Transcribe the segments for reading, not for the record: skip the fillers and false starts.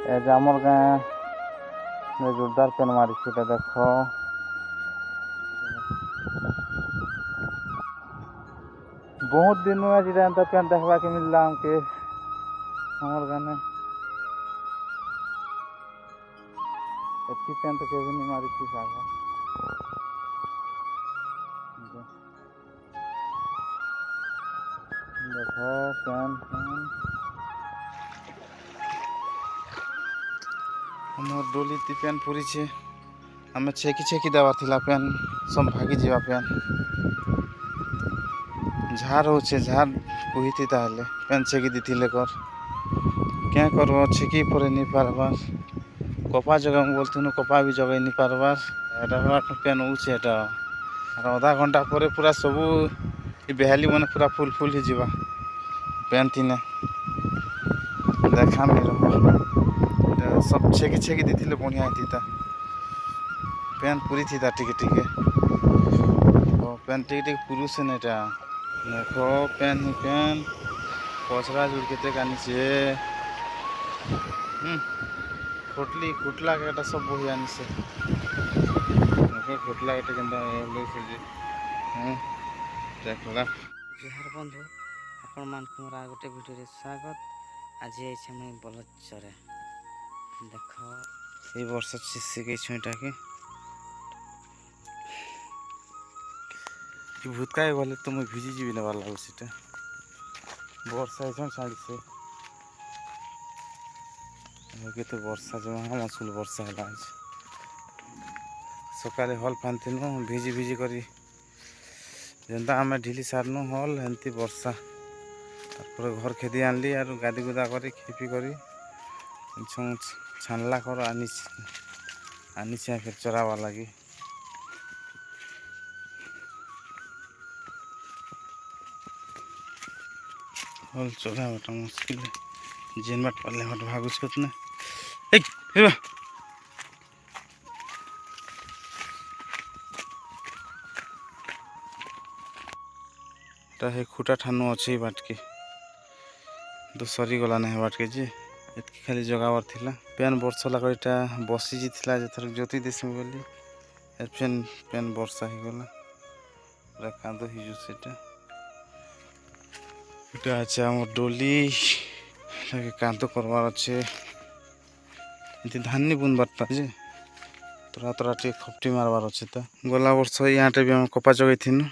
ए जे हमर गाँ जोरदार पेन मारी देख बहुत दिन आज एंता पेन देखा के मिलला हमके हमर गाने पेन तो केभी नहीं मारी थी सागा देखो पेन हमर डोली ती पेन पूरी छे हमें छेकी देवार थिला पेन सब भागी जीवा पेन झार होचे झार पुहिती ताहले पेन छेकी दिथिले कर क्या करबो छेकी परे नहीं पारबार कपा जगह में बोलते न कपा भी जगह नहीं पारबार एटा पेन उचे एटा आधा घंटा पर पूरा सबू बेहाली मन पूरा फुल फुल ही जीवा पेन तीने देखा मेरे सब छेकी देथिले बढ़िया थीता पेन पूरी थी टिके टिके तो पेन टिके टिके पुरुष है नेटा देखो पेन ही पेन पचरा जुड़ के कानी से खोटली खुटला के सब बढ़िया से खोटला के देखला जोहार बंधु आपण मान मोर आ गोटे वीडियो रे स्वागत आज आइछे मैं बलचरे देख ये वर्ष शिखे छुईटा के भूतकाए गले तो मुझे भिजी जीवी ना वाला सीटा वर्षा है छाड़ी से के तो वर्षा जमा मसूल वर्षा है आज सकाले हल फानती भिजी भिजी करी जेनता आम ढिली सारनु हल एमती वर्षा तार घर खेदी आनली आर गादी गुदा करी खेपी करी छानला कर आनी फिर चरावा लगी हल चढ़ा बटा मुश्किल जेन बाट पाले हट भागुस कतना हे खुटा ठानु अच्छे बाट के तो सरी गला ना बाट के जे एतकी खाली जगावर थिला पेन वर्षा लगा इटा बसी जी थिला जे थर ज्योति देसी बोली पेन वर्षा ही गला पूरा कांदो ही जो सेटा इटा अच्छा हमर डोली लगे कांदो करवार अच्छे इति धान नहीं बुन बात जे तोरा तोरा टे खपटी मारवार अच्छे तो गला वर्ष यहाँ भी हम कपा जगै थिनु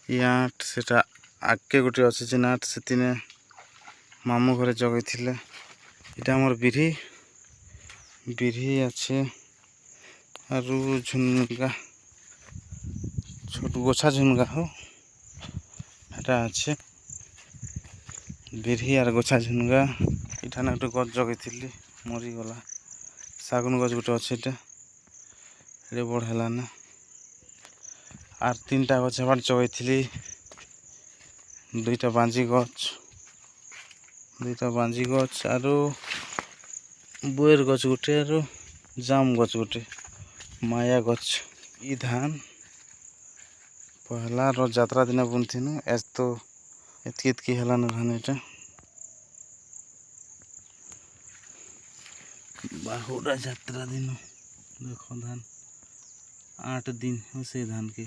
यहाँ सेटा आगे गोटे अच्छे जे नाट से मामू घरे जगै थिले इटा हमर बिरी अच्छे आरु झुनगा छोट गोछा झुनगा हो एटा अच्छे बिरी आर गोछा झुनगा इठान गोटे गछ जगै थिली मरी गला सागुन गछ गोटे अच्छे एटे बड़ है ना आर 3टा गछ बाट जगै थिली 2टा बांजी गछ आरु बोर गछ गोटे आरु जाम गछ गोटे माया गछ ई धान पहला रो यात्रा दिन बुनथिनु एस तो एतकी हला न धान एटा बाहुरा यात्रा दिन देखो धान 8 दिन हो से धान के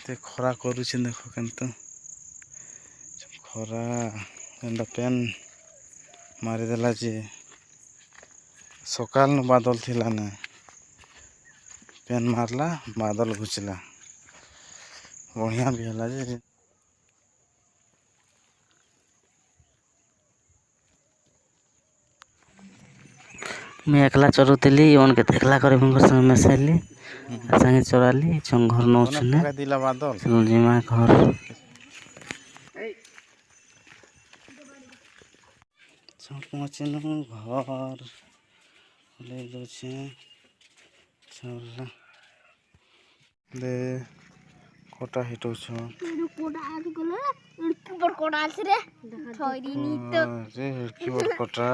ते खरा करूछे देखो केनतो खरा एंदा पेन मारी देला जे सकाल न बादल थिला ना पेन मारला बादल घुचला बढ़िया भी हला जे मैं एकला चरुतली ओन के देखला करे मंगर संग मेसैली संगे चोराली घर न छने दिला बादल जिमा घर पहुँचनु घर ले दो छोरा ले कोटा हिटो छ कोटा आज गले कीबोर्ड कोटा आछ रे थोड़ी नी तो रे कीबोर्ड कोटा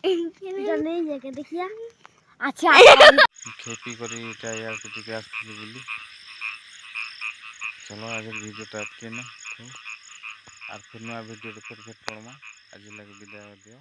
इधर नहीं जाके देखिया अच्छा खेती करी टायर के टिके आसली बोली चलो आज वीडियोटा अटके ना और फिर नया वीडियो फिर पड़मा आज लगे विदाय दियो।